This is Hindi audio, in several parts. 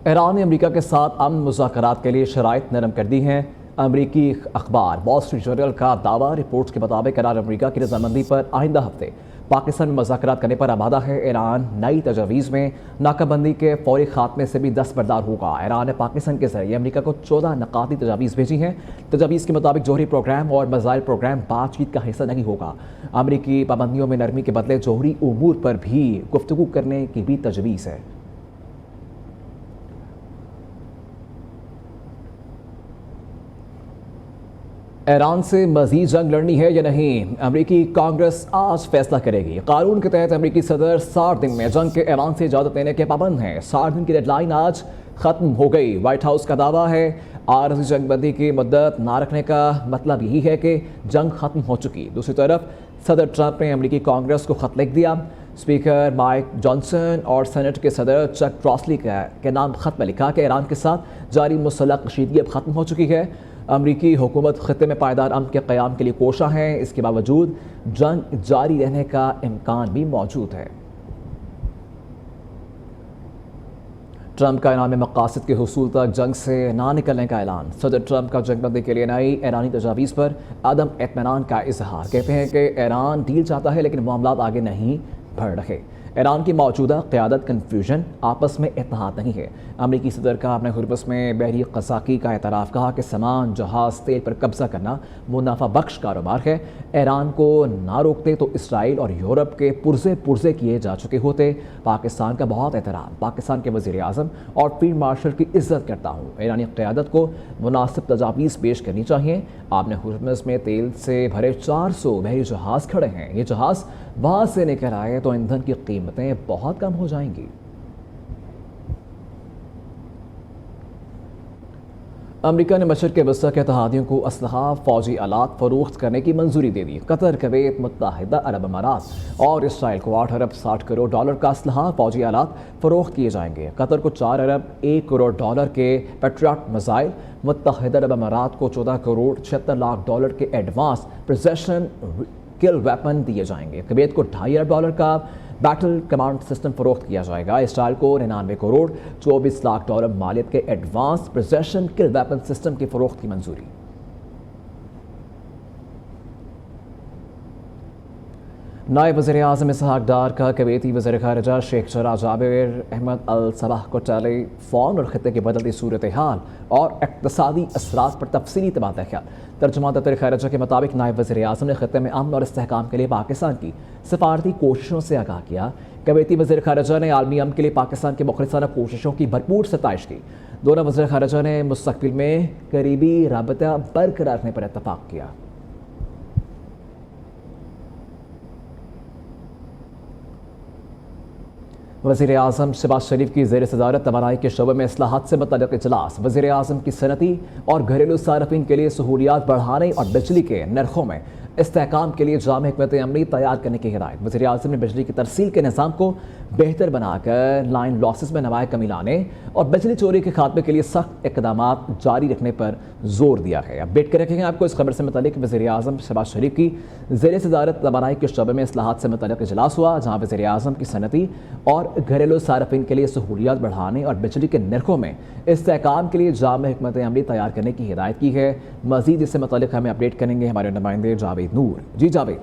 ईरान ने अमेरिका के साथ अमन मुज़ाकरात के लिए शराइत नरम कर दी हैं। अमरीकी अखबार वॉल स्ट्रीट जर्नल का दावा रिपोर्ट्स के मुताबिक ईरान अमरीका की रजामंदी पर आइंदा हफ्ते पाकिस्तान में मुज़ाकरात करने पर आमादा है। ईरान नई तजावीज़ में नाकाबंदी के फौरी खात्मे से भी दस्तबरदार होगा। ईरान ने पाकिस्तान के जरिए अमरीका को 14 नकाती तजावीज़ भेजी हैं। तजावीज़ के मुताबिक जोहरी प्रोग्राम और मिसाइल प्रोग्राम बातचीत का हिस्सा नहीं होगा। अमरीकी पाबंदियों में नरमी के बदले जोहरी उमूर पर भी गुफ्तगू करने की भी तजवीज़ है। ईरान से मजीद जंग लड़नी है या नहीं, अमरीकी कांग्रेस आज फैसला करेगी। कानून के तहत अमरीकी सदर 60 दिन में जंग के ईरान से इजाज़त देने के पाबंद हैं। 60 दिन की डेडलाइन आज ख़त्म हो गई। वाइट हाउस का दावा है आरज़ी जंगबंदी की मुद्दत ना रखने का मतलब यही है कि जंग ख़त्म हो चुकी। दूसरी तरफ सदर ट्रंप ने अमरीकी कांग्रेस को ख़त लिख दिया। स्पीकर माइक जॉनसन और सेनेट के सदर चक क्रॉसली के नाम ख़त में लिखा कि ईरान के साथ जारी मुसल्लह कशीदगी अब ख़त्म हो चुकी है। अमरीकी हुकूमत ख़ित्ते में पायदार अमन के क़याम के लिए कोशा है। इसके बावजूद जंग जारी रहने का इम्कान भी मौजूद है। ट्रंप का ईरान में मकासद के हुसूल तक जंग से ना निकलने का ऐलान। सदर ट्रंप का जंगबंदी के लिए नई ईरानी तजावीज़ पर अदम इत्मीनान का इजहार। कहते हैं कि ईरान डील चाहता है लेकिन मामलात आगे नहीं बढ़ रहे। ईरान की मौजूदा क़यादत कन्फ्यूजन, आपस में इत्तेहाद नहीं है। अमरीकी सदर का अपने हुर्बस में बहरी क़ज़ाक़ी का एतराफ़, कहा कि सामान जहाज़ तेल पर कब्ज़ा करना मुनाफा बख्श कारोबार है। ईरान को ना रोकते तो इसराइल और यूरोप के पुरजे किए जा चुके होते। पाकिस्तान का बहुत एहतराम, पाकिस्तान के वज़ीर आज़म और फील्ड मार्शल की इज़्ज़त करता हूँ। ईरानी क़यादत को मुनासिब तजावीज़ पेश करनी चाहिए। आपने हुर्बस में तेल से भरे 400 बहरी जहाज़ खड़े हैं। ये जहाज़ वहाँ से निकल आए तो ईंधन की कीमतें बहुत कम हो जाएंगी। अमेरिका ने मशरक़ के वस्ता के इत्तेहादियों को असलहा, फौजी आलात फ़रोख्त करने की मंजूरी दे दी। कतर, कुवैत, मुत्तहिदा अरब अमारात और इसराइल को 8 अरब 60 करोड़ डॉलर का असलहा, फौजी आलात फ़रोख्त किए जाएंगे। कतर को 4 अरब 1 करोड़ डॉलर के पेट्रियट मिसाइल, मुत्तहिदा अरब अमारात को 14 करोड़ 76 लाख डॉलर के एडवांस प्रिसिशन किल वेपन दिए जाएंगे। कुवैत को 2.5 अरब डॉलर का बैटल कमांड सिस्टम फरोख्त किया जाएगा। इसराइल को 99 करोड़ 24 लाख डॉलर मालियत के एडवांस प्रिसिशन किल वेपन सिस्टम की फरोख्त की मंजूरी। नायब वज़ीर आज़म इसहाक डार का कुवैती वज़ीर ख़ारिजा शेख जरा जाबिर अहमद अल सबाह को टेलीफोन और ख़ित्ते की बदलती सूरत हाल और इक़्तिसादी असरात पर तफसीली तबादला ख्याल। तर्जुमान दफ्तर ख़ारिजा के मुताबिक नायब वज़ीर आज़म ने ख़ित्ते में अमन और इस्तेहकाम के लिए पाकिस्तान की सफारती कोशिशों से आगाह किया। कुवैती वज़ीर ख़ारिजा ने आलमी अमन के लिए पाकिस्तान की मुख़लिसाना कोशिशों की भरपूर सताइश की। दोनों वज़ीर ख़ारिजा ने मुस्तक़बिल में करीबी राबता बरकरार रखने पर इत्तफ़ाक़ किया। वज़ीर आज़म शहबाज शरीफ की ज़ेर सदारत तवानाई के शोबे में इस्लाहात से मुतल्लिक़ इजलास। वज़ीर आज़म की सनती और घरेलू सार्फिन के लिए सहूलियात बढ़ाने और बिजली के नरखों में इस्तेहकाम के लिए जाम हिकमत अमली तैयार करने की हिदायत। वज़ीर आज़म ने बिजली की तरसील के निज़ाम को बेहतर बनाकर लाइन लॉसेस में नमाया कमी लाने और बिजली चोरी के खात्मे के लिए सख्त इक़दाम जारी रखने पर जोर दिया है। अपडेट कर रखेंगे आपको इस खबर से मुतल्लिक़। वज़ीर आज़म शहबाज शरीफ की ज़ेर सदारत तवानाई के शोबे में इस्लाहात से मुतल्लिक़ इजलास हुआ, जहाँ वज़ीर आज़म की सनती और घरेलू सार्फिन के लिए सहूलियात बढ़ाने और बिजली के नरखों में इस्तेहकाम के लिए जाम हिकमत अमली तैयार करने की हिदायत की है। मज़ीद इससे मुतल्लिक़ हमें अपडेट करेंगे हमारे नुमाइंदे जावेद नूर। जी जावेद।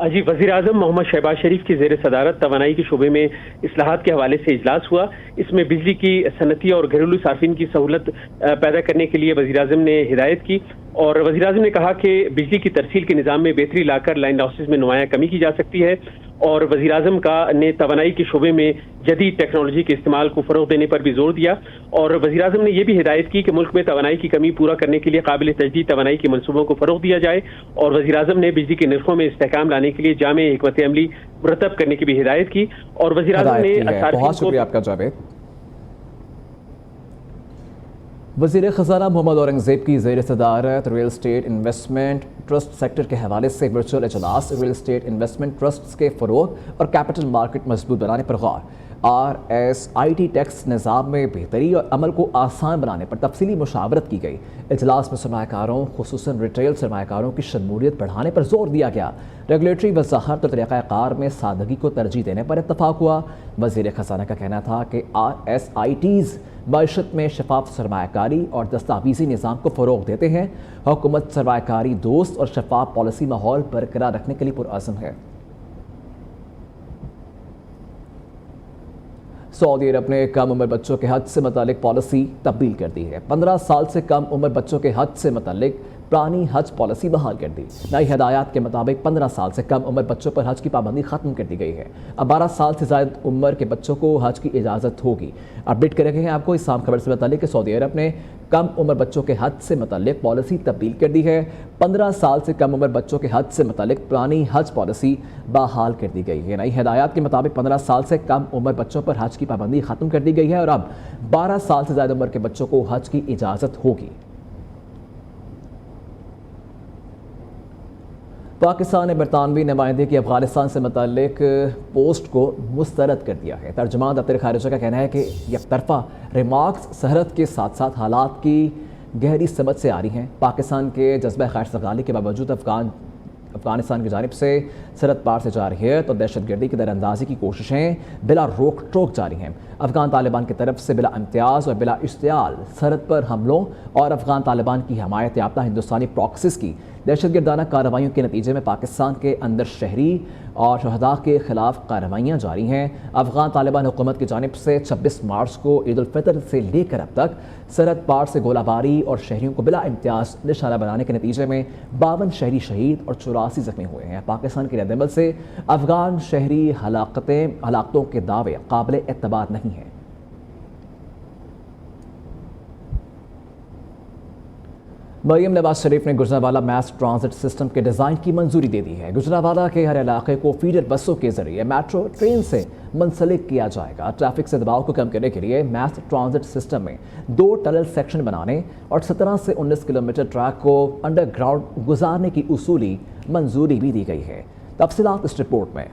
जी, वज़ीर आज़म मोहम्मद शहबाज शरीफ की ज़ेर सदारत तवानाई के शोबे में इस्लाहात के हवाले से इजलास हुआ। इसमें बिजली की सनती और घरेलू सार्फिन की सहूलत पैदा करने के लिए वज़ीर आज़म ने हिदायत की और वज़ीर आज़म ने कहा कि बिजली की तरसील के निज़ाम में बेहतरी लाकर लाइन लॉसेस में नुमाया कमी की जा सकती है। और वज़ीर आज़म ने तवानाई के शोबे में जदीद टेक्नोलॉजी के इस्तेमाल को फ़रोग़ देने पर भी जोर दिया और वज़ीर आज़म ने यह भी हिदायत की कि मुल्क में तवानाई की कमी पूरा करने के लिए काबिल तजदीद तवानाई के मनसूबों को फ़रोग़ दिया जाए। और वज़ीर आज़म ने बिजली के नरखों में इस्तेहकाम लाने के लिए जामे हिकमत अमली मुरतब करने की भी हिदायत की। और वज़ीर आज़म ने बहुत शुक्रिया आपका जावेद। वज़ीर ख़ज़ाना मोहम्मद औरंगज़ेब की ज़ेर सदारत real estate investment trust sector के हवाले से वर्चुअल इजलास। रियल स्टेट इन्वेस्टमेंट ट्रस्ट के फ़रोग़ और कैपिटल मार्केट मजबूत बनाने पर गौर। RSIT टैक्स निज़ाम में बेहतरी और अमल को आसान बनाने पर तफसीली मुशावरत की गई। इजलास में सरमायाकारों खुसूसन रिटेल सरमायाकारों की शमूलियत बढ़ाने पर जोर दिया गया। रेगुलेटरी वजाहत और तरीक़ाकार में सादगी को तरजीह देने पर इत्तफाक हुआ। वज़ीर ख़जाना का कहना था कि RSITs मईशत में शफाफ सरमायाकारी और दस्तावेजी निज़ाम को फ़रोग़ देते हैं। हुकूमत सरमायाकारी दोस्त और शफाफ पॉलिसी माहौल बरकरार रखने के लिए पुरअज़्म है। सऊदी अरब ने कम उम्र बच्चों के हज से मुतालिक पॉलिसी तब्दील कर दी है। 15 साल से कम उम्र बच्चों के हज से मुतालिक पुरानी हज पॉलिसी बहाल कर दी। नई हिदायत के मुताबिक 15 साल से कम उम्र बच्चों पर हज की पाबंदी खत्म कर दी गई है। अब 12 साल से ज़ायद उम्र के बच्चों को हज की इजाज़त होगी। अपडेट कर रहे हैं आपको इस आम खबर से मुतालिक सऊदी अरब ने कम उम्र बच्चों के हज से मुतालिक पॉलिसी तब्दील कर दी है। 15 साल से कम उम्र बच्चों के हज से मुतालिक पुरानी हज पॉलिसी बहाल कर दी गई है। नई हिदायत के मुताबिक 15 साल से कम उम्र बच्चों पर हज की पाबंदी खत्म कर दी गई है और अब 12 साल से ज़्यादा उम्र के बच्चों को हज की इजाज़त होगी। पाकिस्तान ने बरतानवी नुमाइंदे की अफगानिस्तान से मुताल्लिक पोस्ट को मुस्तरद कर दिया है। तर्जुमान दफ्तर खारिजा का कहना है कि यकतरफा रिमार्क्स सरहद के साथ साथ हालात की गहरी समझ से आ रही हैं। पाकिस्तान के जज्बा खैर सगाली के बावजूद अफगानिस्तान की जानिब से सरहद पार से जारहियत और दहशतगर्दी की दरअंदाजी की कोशिशें बिला रोक टोक जारी हैं। अफगान तालिबान की तरफ से बिला इम्तियाज़ और बिला इश्तियाल सरहद पर हमलों और अफगान तालिबान की हमायत याफ्ता हिंदुस्तानी प्रॉक्सिस की दहशतगर्दाना कार्रवाइयों के नतीजे में पाकिस्तान के अंदर शहरी और शहदा के खिलाफ कार्रवाइयाँ जारी हैं। अफगान तालिबान हुकूमत की जानिब से 26 मार्च को ईद उल फितर से लेकर अब तक सरहद पार से गोलाबारी और शहरियों को बिला इम्तियाज़ निशाना बनाने के नतीजे में 52 शहरी शहीद और 84 जख्मी हुए हैं। पाकिस्तान के रद्दअमल से अफगान शहरी हलाकतों के दावे काबिल एतबार नहीं हैं। मरियम नवाज शरीफ ने गुजरांवाला मैस ट्रांजिट सिस्टम के डिज़ाइन की मंजूरी दे दी है। गुजरांवाला के हर इलाके को फीडर बसों के जरिए मेट्रो ट्रेन से मुंसलिक किया जाएगा। ट्रैफिक से दबाव को कम करने के लिए मैस ट्रांजिट सिस्टम में 2 टनल सेक्शन बनाने और 17 से 19 किलोमीटर ट्रैक को अंडरग्राउंड गुजारने की उसूली मंजूरी भी दी गई है। तफसीलात इस रिपोर्ट में।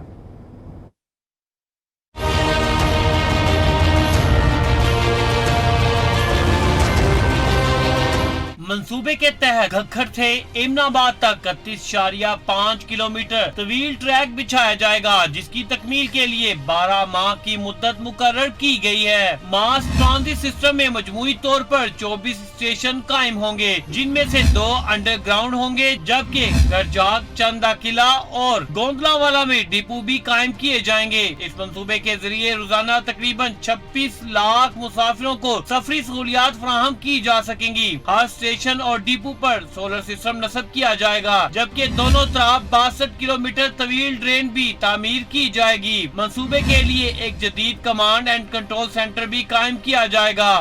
मंसूबे के तहत घग्घर से एमनाबाद तक 31.5 किलोमीटर तवील ट्रैक बिछाया जाएगा, जिसकी तकमील के लिए 12 माह की मुद्दत मुकर्रर की गई है। मास ट्रांजिट सिस्टम में मजमूई तौर पर 24 स्टेशन कायम होंगे, जिनमें से 2 अंडरग्राउंड होंगे, जबकि गरजाक, चंदा किला और गोंदलावाला में डिपो भी कायम किए जाएंगे। इस मंसूबे के जरिए रोजाना तकरीबन 26 लाख मुसाफिरों को सफरी सहूलियात फराहम की जा सकेंगी। हर स्टेशन और डिपो पर सोलर सिस्टम नस्ब किया जाएगा, जबकि दोनों तरफ 62 किलोमीटर तवील ड्रेन भी तामीर की जाएगी। मंसूबे के लिए एक जदीद कमांड एंड कंट्रोल सेंटर भी कायम किया जाएगा।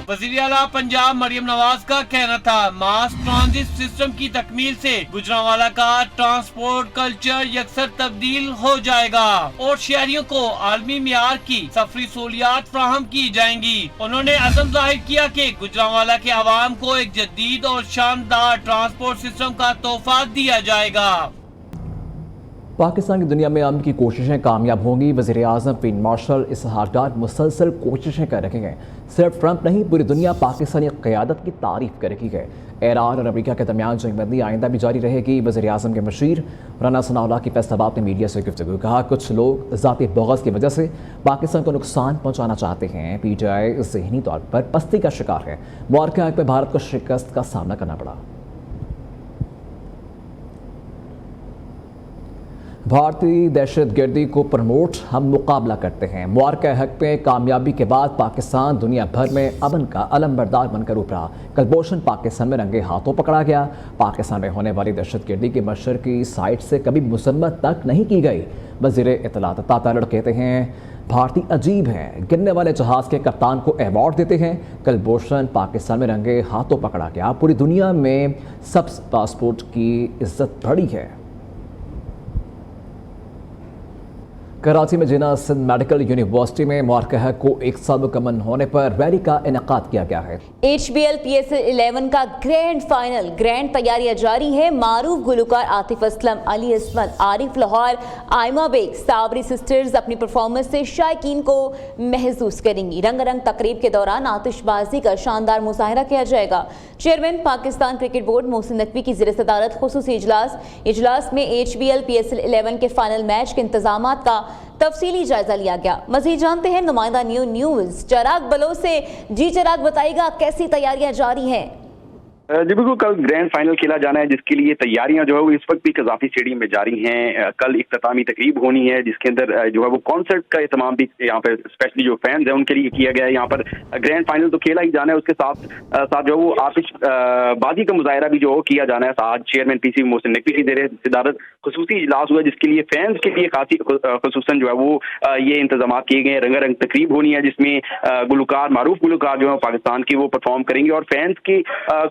वज़ीर आला पंजाब मरियम नवाज का कहना था, मास ट्रांजिट सिस्टम की तकमील से गुजरांवाला का ट्रांसपोर्ट कल्चर यकसर तब्दील हो जाएगा और शहरियों को आलमी मियार की सफरी सहूलियात फराहम की जाएंगी। उन्होंने अज़म जाहिर किया कि गुजरांवाला के अवाम को एक जदीद और शानदार ट्रांसपोर्ट सिस्टम का तोहफा दिया जाएगा। पाकिस्तान की दुनिया में अमन की कोशिशें कामयाब होंगी। वज़ीर आज़म फील्ड मार्शल इसहाक डार मुसलसल कोशिशें कर रहे हैं। सिर्फ ट्रंप नहीं, पूरी दुनिया पाकिस्तानी क़यादत की तारीफ कर रही है। ईरान और अमेरिका के दरमियान जंगबंदी आइंदा भी जारी रहेगी। वज़ीर आज़म के मशीर राना सनाउल्लाह की फैसलाबाद ने मीडिया से गुफ्तगू कहा, कुछ लोग ज़ाती बग़ज़ की वजह से पाकिस्तान को नुकसान पहुँचाना चाहते हैं। PTI ज़हनी तौर पर पस्ती का शिकार है। मुआरका में भारत को शिकस्त का सामना करना पड़ा। भारतीय दहशतगर्दी को प्रमोट हम मुकाबला करते हैं। मुआरका हक में कामयाबी के बाद पाकिस्तान दुनिया भर में अमन का अलमबरदार बनकर उभरा। कलभूषण पाकिस्तान में रंगे हाथों पकड़ा गया। पाकिस्तान में होने वाली दहशतगर्दी की मशरकी साइट से कभी मुसम्मत तक नहीं की गई। वज़ीर इत्तलात तातालड़ कहते हैं, भारतीय अजीब हैं, गिरने वाले जहाज़ के कप्तान को अवार्ड देते हैं। कलभूषण पाकिस्तान में रंगे हाथों पकड़ा गया। पूरी दुनिया में सब पासपोर्ट की इज्जत बढ़ी है। कराची में जिना सिंध मेडिकल यूनिवर्सिटी में मुबारकह को 1 साल मुकम्मल होने पर रैली का इनेकाद किया गया है। HBL PSL 11 का ग्रैंड तैयारियां जारी है। मारूफ गुलकार आतिफ असलम, अली असमत, आरिफ लाहौर, आयमा बेग, सावरी सिस्टर्स अपनी परफॉर्मेंस से शायकीन को महसूस करेंगी। रंगारंग तकरीब के दौरान आतिशबाजी का शानदार मुजाहरा किया जाएगा। Chairman Pakistan cricket board Mohsin Naqvi की ज़ेर सदारत खुसूसी इजलास में HBL PSL 11 के फाइनल मैच के इंतजामात का तफसीली जायजा लिया गया। मज़ीद जानते हैं नुमाइंदा न्यूज़ चिराग बलोच से। जी चिराग, बताइएगा कैसी तैयारियां जारी हैं? जी बिल्कुल, कल ग्रैंड फाइनल खेला जाना है जिसके लिए तैयारियां जो है वो इस वक्त भी कज़ाफ़ी स्टेडियम में जारी हैं। कल इख्तितामी तकरीब होनी है जिसके अंदर जो है वो कॉन्सर्ट का एहतमाम भी यहाँ पर स्पेशली जो फैंस हैं उनके लिए किया गया है। यहाँ पर ग्रैंड फाइनल तो खेला ही जाना है, उसके साथ साथ जो है वो आतिशबाजी का मुजाहरा भी जो किया जाना है। आज चेयरमैन PC मोहसिन नकवी की ज़ेर सदारत खुसूसी इजलास हुआ जिसके लिए फैंस के लिए खासी खुसूसन जो है वो ये इंतजाम किए गए हैं। रंगारंग तकरीब होनी है जिसमें मारूफ गुलकार जो है पाकिस्तान के वो परफॉर्म करेंगे और फैंस की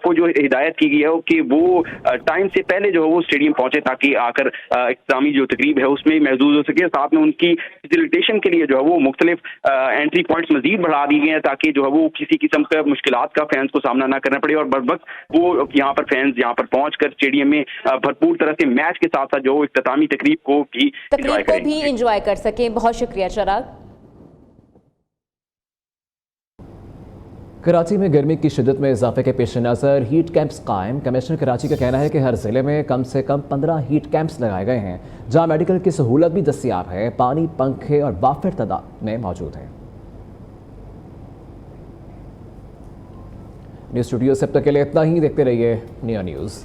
को जो हिदायत की गई है कि वो टाइम से पहले जो है वो स्टेडियम पहुंचे ताकि आकर इख्तितामी जो तकरीब है उसमें महसूस हो सके। साथ में उनकी फैसिलिटेशन के लिए जो है वो मुख्तलिफ एंट्री पॉइंट्स मजीद बढ़ा दी गए हैं ताकि जो है वो किसी किस्म का मुश्किलात का फैंस को सामना ना करना पड़े और बर वक्त वो यहाँ पर फैंस यहाँ पर पहुंच कर स्टेडियम में भरपूर तरह से मैच के साथ साथ जो इख्तितामी तकरीब को भी इंजॉय कर सके। बहुत शुक्रिया चिराग। कराची में गर्मी की शिद्दत में इजाफे के पेश नज़र हीट कैंप्स कायम। कमिश्नर कराची का कहना है कि हर ज़िले में कम से कम 15 हीट कैंप्स लगाए गए हैं जहां मेडिकल की सहूलत भी दस्तियाब है। पानी, पंखे और वाफिर तादाद में मौजूद हैं। न्यूज़ स्टूडियो से अब तक के लिए इतना ही। देखते रहिए निया न्यूज़।